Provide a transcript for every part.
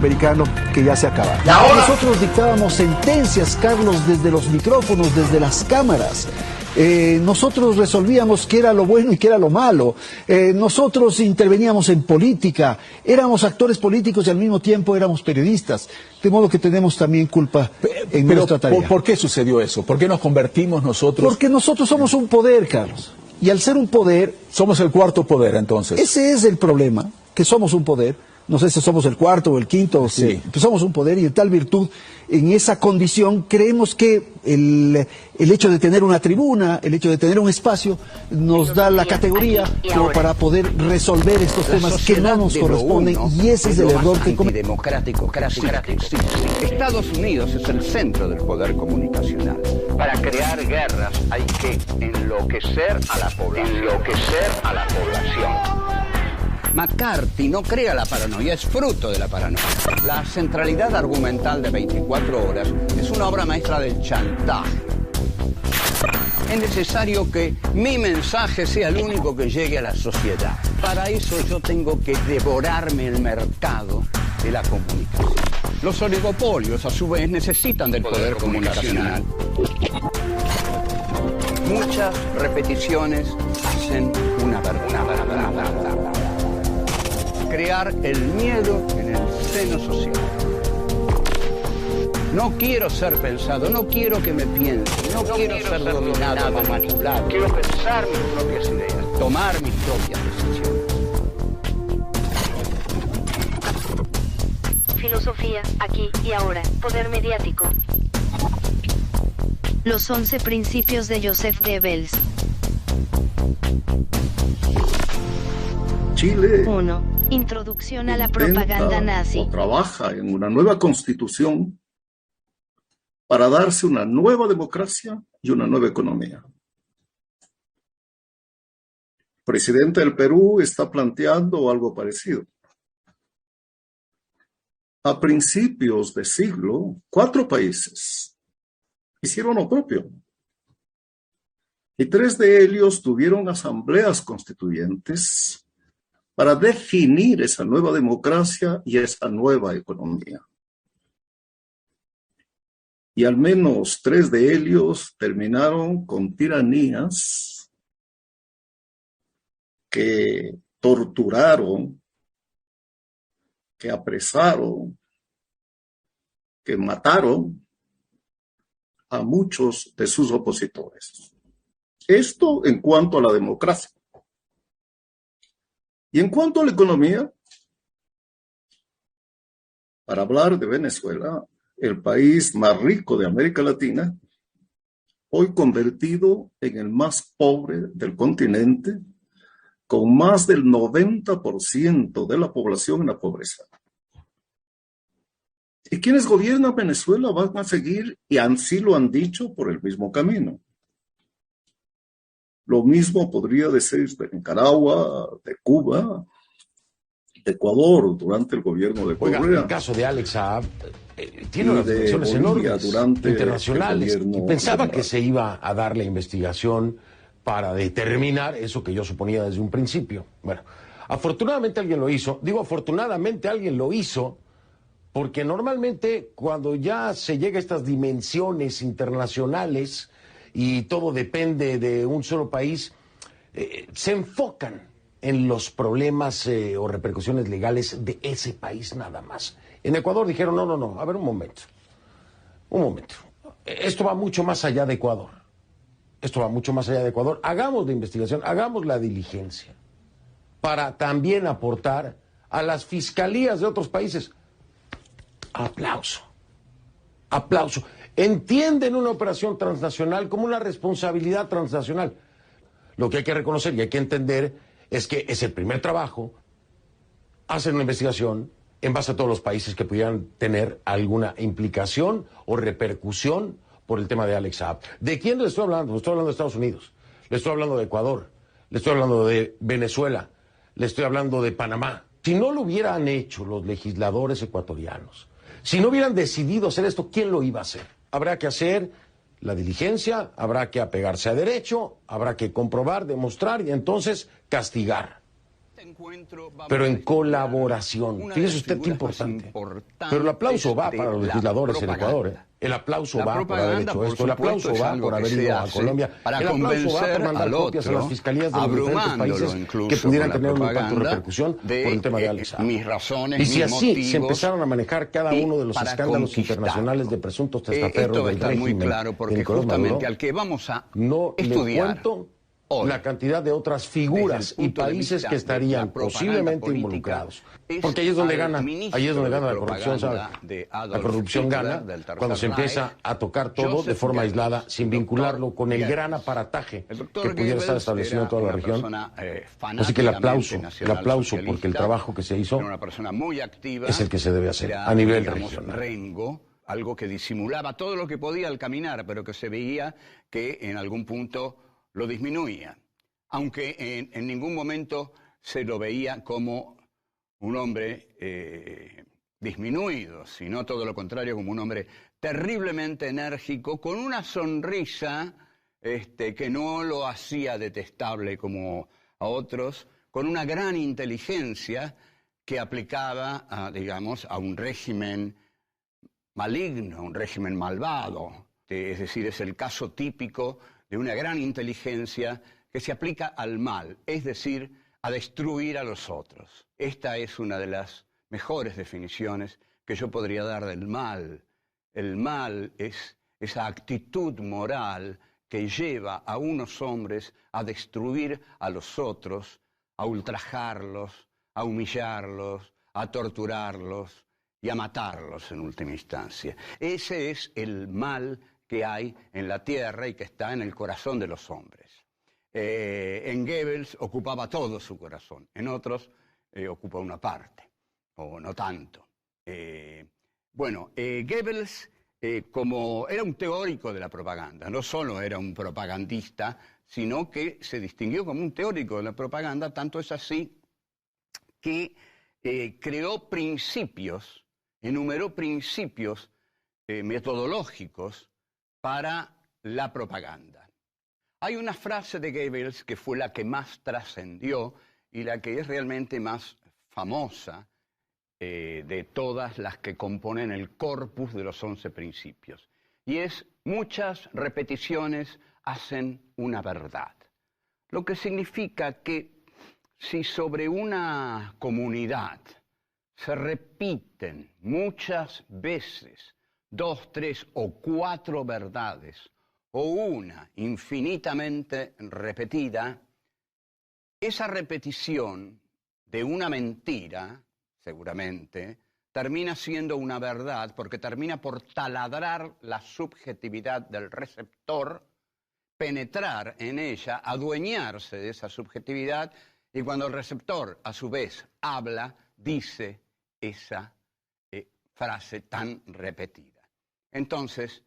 norteamericano que ya se acaba. Nosotros dictábamos sentencias, Carlos, desde los micrófonos, desde las cámaras. Nosotros resolvíamos qué era lo bueno y qué era lo malo. Nosotros interveníamos en política, éramos actores políticos y al mismo tiempo éramos periodistas. De modo que tenemos también culpa en nuestra tarea. ¿Por qué sucedió eso? ¿Por qué nos convertimos nosotros? Porque nosotros somos un poder, Carlos. Y al ser un poder... Somos el cuarto poder, entonces. Ese es el problema, que somos un poder. No sé si somos el cuarto o el quinto, sí. Pues somos un poder y en tal virtud, en esa condición, creemos que el hecho de tener una tribuna, el hecho de tener un espacio, nos da la categoría como para poder resolver estos temas que no nos corresponden, y ese es el error que cometemos. Estados Unidos es el centro del poder comunicacional. Para crear guerras hay que enloquecer a la población. McCarthy no crea la paranoia, es fruto de la paranoia. La centralidad argumental de 24 horas es una obra maestra del chantaje. Es necesario que mi mensaje sea el único que llegue a la sociedad. Para eso yo tengo que devorarme el mercado de la comunicación. Los oligopolios, a su vez, necesitan del poder comunicacional. Muchas repeticiones hacen una verdad. Crear el miedo en el seno social. No quiero ser pensado, no quiero que me piensen, no quiero ser dominado, manipulado. Quiero pensar mis propias ideas, tomar mis propias decisiones. Filosofía, aquí y ahora, poder mediático. Los 11 principios de Joseph Goebbels. Chile 1. Introducción a la propaganda nazi. O trabaja en una nueva constitución para darse una nueva democracia y una nueva economía. El presidente del Perú está planteando algo parecido. A principios de siglo, 4 países hicieron lo propio. Y 3 de ellos tuvieron asambleas constituyentes para definir esa nueva democracia y esa nueva economía. Y al menos 3 de ellos terminaron con tiranías que torturaron, que apresaron, que mataron a muchos de sus opositores. Esto en cuanto a la democracia. Y en cuanto a la economía, para hablar de Venezuela, el país más rico de América Latina, hoy convertido en el más pobre del continente, con más del 90% de la población en la pobreza. Y quienes gobiernan Venezuela van a seguir, y así lo han dicho, por el mismo camino. Lo mismo podría decir de Nicaragua, de Cuba, de Ecuador durante el gobierno de Correa. Oiga, el caso de Alex Saab tiene unas dimensiones enormes, internacionales. Y pensaba que se iba a dar la investigación para determinar eso que yo suponía desde un principio. Bueno, afortunadamente alguien lo hizo. Digo, afortunadamente alguien lo hizo porque normalmente cuando ya se llega a estas dimensiones internacionales y todo depende de un solo país, se enfocan en los problemas o repercusiones legales de ese país nada más. En Ecuador dijeron, no, a ver un momento. Esto va mucho más allá de Ecuador. Hagamos la investigación, hagamos la diligencia para también aportar a las fiscalías de otros países. Aplauso. Entienden una operación transnacional como una responsabilidad transnacional. Lo que hay que reconocer y hay que entender es que es el primer trabajo, hacen una investigación en base a todos los países que pudieran tener alguna implicación o repercusión por el tema de Alex Saab. ¿De quién le estoy hablando? Le estoy hablando de Estados Unidos, le estoy hablando de Ecuador, le estoy hablando de Venezuela, le estoy hablando de Panamá. Si no lo hubieran hecho los legisladores ecuatorianos, si no hubieran decidido hacer esto, ¿quién lo iba a hacer? Habrá que hacer la diligencia, habrá que apegarse a derecho, habrá que comprobar, demostrar y entonces castigar. pero en colaboración. Fíjese usted qué importante. Pero el aplauso va para los legisladores en Ecuador, ¿eh? El aplauso va por haber hecho esto, el aplauso va por haber ido a Colombia, el aplauso va por mandar copias a las fiscalías de los diferentes países que pudieran tener un impacto de repercusión por el tema de Alex Saab. Y si así se empezaron a manejar cada uno de los escándalos internacionales de presuntos testaferros del régimen de Nicolás Maduro, al que vamos a no le estudiar cuento hoy, la cantidad de otras figuras y países que estarían posiblemente involucrados. Porque ahí es donde gana la corrupción, ¿sabe? La corrupción gana cuando se empieza a tocar todo de forma aislada, sin vincularlo con el gran aparataje que pudiera estar establecido en toda la región. Así que el aplauso, porque el trabajo que se hizo es el que se debe hacer a nivel regional. Algo que disimulaba todo lo que podía al caminar, pero que se veía que en algún punto lo disminuía, aunque en ningún momento se lo veía como un hombre disminuido, sino todo lo contrario, como un hombre terriblemente enérgico, con una sonrisa que no lo hacía detestable como a otros, con una gran inteligencia que aplicaba, a un régimen maligno, un régimen malvado. Es decir, es el caso típico de una gran inteligencia que se aplica al mal, es decir, a destruir a los otros. Esta es una de las mejores definiciones que yo podría dar del mal. El mal es esa actitud moral que lleva a unos hombres a destruir a los otros, a ultrajarlos, a humillarlos, a torturarlos y a matarlos en última instancia. Ese es el mal que hay en la tierra y que está en el corazón de los hombres. En Goebbels ocupaba todo su corazón, en otros ocupa una parte, o no tanto. Goebbels, como era un teórico de la propaganda, no solo era un propagandista, sino que se distinguió como un teórico de la propaganda, tanto es así que creó principios, enumeró principios metodológicos para la propaganda. Hay una frase de Goebbels que fue la que más trascendió y la que es realmente más famosa de todas las que componen el corpus de los 11 principios. Y es: muchas repeticiones hacen una verdad. Lo que significa que si sobre una comunidad se repiten muchas veces 2, 3 o 4 verdades, o una infinitamente repetida, esa repetición de una mentira, seguramente, termina siendo una verdad, porque termina por taladrar la subjetividad del receptor, penetrar en ella, adueñarse de esa subjetividad, y cuando el receptor, a su vez, habla, dice esa frase tan repetida. Entonces,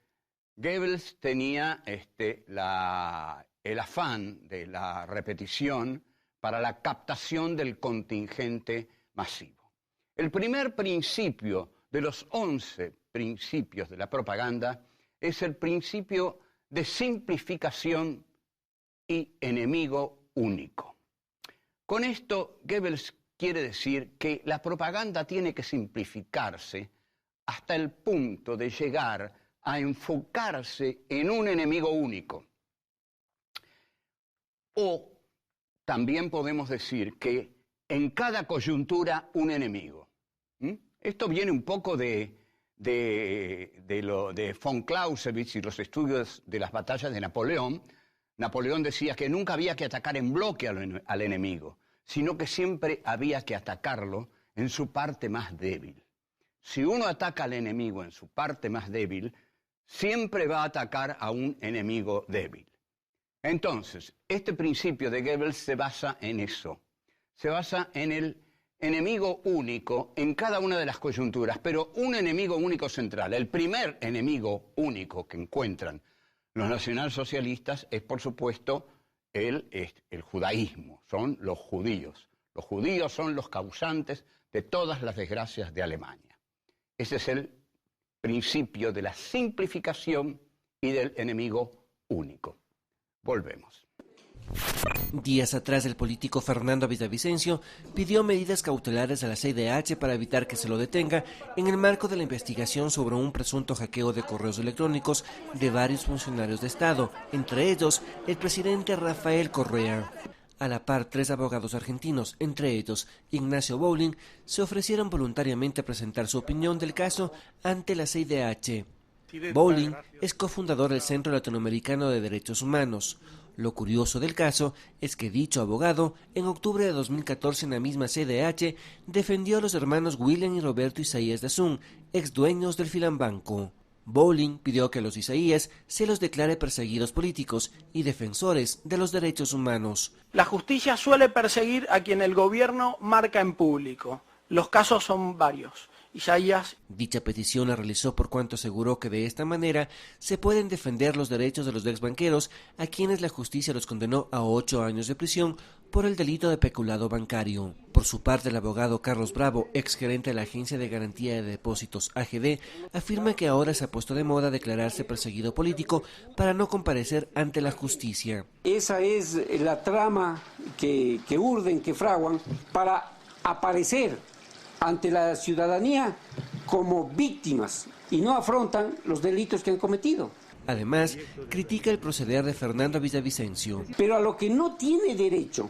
Goebbels tenía el afán de la repetición para la captación del contingente masivo. El primer principio de los 11 principios de la propaganda es el principio de simplificación y enemigo único. Con esto, Goebbels quiere decir que la propaganda tiene que simplificarse hasta el punto de llegar a enfocarse en un enemigo único. O también podemos decir que en cada coyuntura un enemigo. Esto viene un poco de von Clausewitz y los estudios de las batallas de Napoleón. Napoleón decía que nunca había que atacar en bloque al enemigo, sino que siempre había que atacarlo en su parte más débil. Si uno ataca al enemigo en su parte más débil, siempre va a atacar a un enemigo débil. Entonces, este principio de Goebbels se basa en eso. Se basa en el enemigo único en cada una de las coyunturas, pero un enemigo único central. El primer enemigo único que encuentran los nacionalsocialistas es, por supuesto, el judaísmo, son los judíos. Los judíos son los causantes de todas las desgracias de Alemania. Ese es el principio de la simplificación y del enemigo único. Volvemos. Días atrás, el político Fernando Villavicencio pidió medidas cautelares a la CIDH para evitar que se lo detenga en el marco de la investigación sobre un presunto hackeo de correos electrónicos de varios funcionarios de Estado, entre ellos el presidente Rafael Correa. A la par, 3 abogados argentinos, entre ellos Ignacio Bowling, se ofrecieron voluntariamente a presentar su opinión del caso ante la CIDH. Bowling es cofundador del Centro Latinoamericano de Derechos Humanos. Lo curioso del caso es que dicho abogado, en octubre de 2014 en la misma CIDH, defendió a los hermanos William y Roberto Isaías Dazún, ex dueños del Filambanco. Bowling pidió que a los Isaías se los declare perseguidos políticos y defensores de los derechos humanos. La justicia suele perseguir a quien el gobierno marca en público. Los casos son varios. Isaías. Dicha petición la realizó por cuanto aseguró que de esta manera se pueden defender los derechos de los exbanqueros a quienes la justicia los condenó a 8 años de prisión por el delito de peculado bancario. Por su parte, el abogado Carlos Bravo, ex gerente de la Agencia de Garantía de Depósitos AGD, afirma que ahora se ha puesto de moda declararse perseguido político para no comparecer ante la justicia. Esa es la trama que urden, que fraguan para aparecer ante la ciudadanía como víctimas y no afrontan los delitos que han cometido. Además, critica el proceder de Fernando Villavicencio. Pero a lo que no tiene derecho,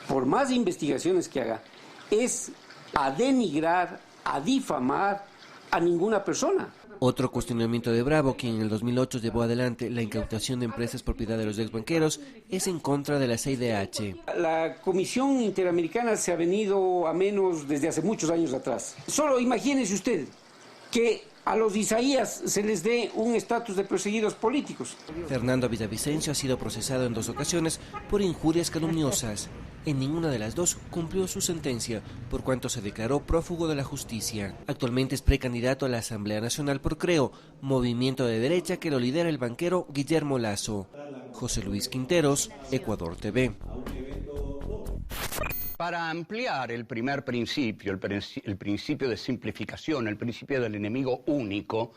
por más investigaciones que haga, es a denigrar, a difamar a ninguna persona. Otro cuestionamiento de Bravo, quien en el 2008 llevó adelante la incautación de empresas propiedad de los exbanqueros, es en contra de la CIDH. La Comisión Interamericana se ha venido a menos desde hace muchos años atrás. Solo imagínese usted que a los Isaías se les dé un estatus de perseguidos políticos. Fernando Villavicencio ha sido procesado en 2 ocasiones por injurias calumniosas. En ninguna de las 2 cumplió su sentencia, por cuanto se declaró prófugo de la justicia. Actualmente es precandidato a la Asamblea Nacional por Creo, movimiento de derecha que lo lidera el banquero Guillermo Lasso. José Luis Quinteros, Ecuador TV. Para ampliar el primer principio, el principio de simplificación, el principio del enemigo único,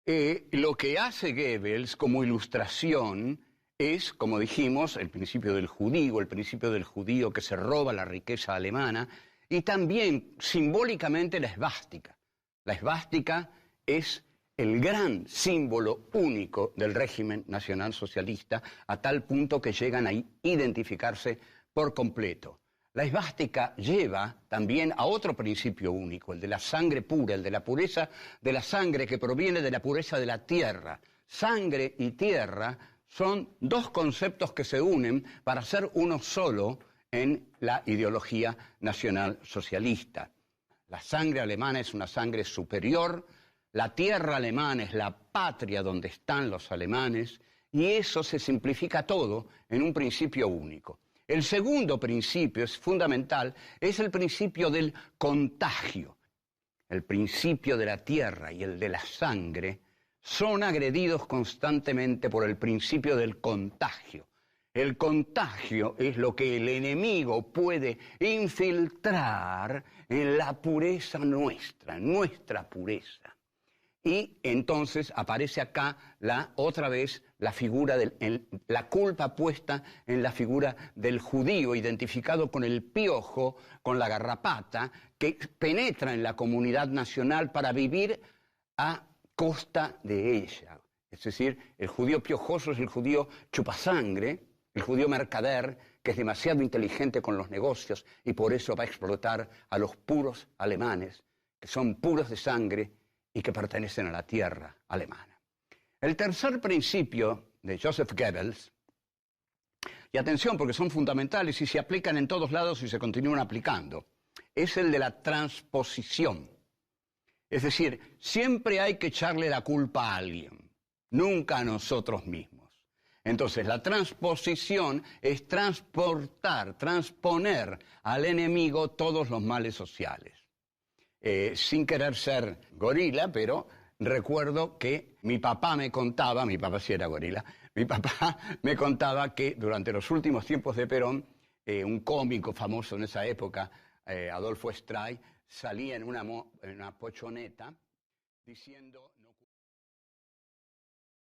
lo que hace Goebbels como ilustración es, como dijimos, el principio del judío que se roba la riqueza alemana, y también simbólicamente la esvástica. La esvástica es el gran símbolo único del régimen nacionalsocialista, a tal punto que llegan a identificarse por completo. La esvástica lleva también a otro principio único, el de la sangre pura, el de la pureza de la sangre que proviene de la pureza de la tierra. Sangre y tierra son 2 conceptos que se unen para ser uno solo en la ideología nacionalsocialista. La sangre alemana es una sangre superior, la tierra alemana es la patria donde están los alemanes, y eso se simplifica todo en un principio único. El segundo principio es fundamental, es el principio del contagio. El principio de la tierra y el de la sangre son agredidos constantemente por el principio del contagio. El contagio es lo que el enemigo puede infiltrar en la pureza nuestra pureza. Y entonces aparece acá otra vez la figura la culpa puesta en la figura del judío, identificado con el piojo, con la garrapata, que penetra en la comunidad nacional para vivir a costa de ella. Es decir, el judío piojoso es el judío chupasangre, el judío mercader, que es demasiado inteligente con los negocios y por eso va a explotar a los puros alemanes, que son puros de sangre y que pertenecen a la tierra alemana. El tercer principio de Joseph Goebbels, y atención porque son fundamentales y se aplican en todos lados y se continúan aplicando, es el de la transposición. Es decir, siempre hay que echarle la culpa a alguien, nunca a nosotros mismos. Entonces, la transposición es transponer al enemigo todos los males sociales. Sin querer ser gorila, pero recuerdo que mi papá sí era gorila, mi papá me contaba que durante los últimos tiempos de Perón, un cómico famoso en esa época, Adolfo Stray, salía en una pochoneta diciendo...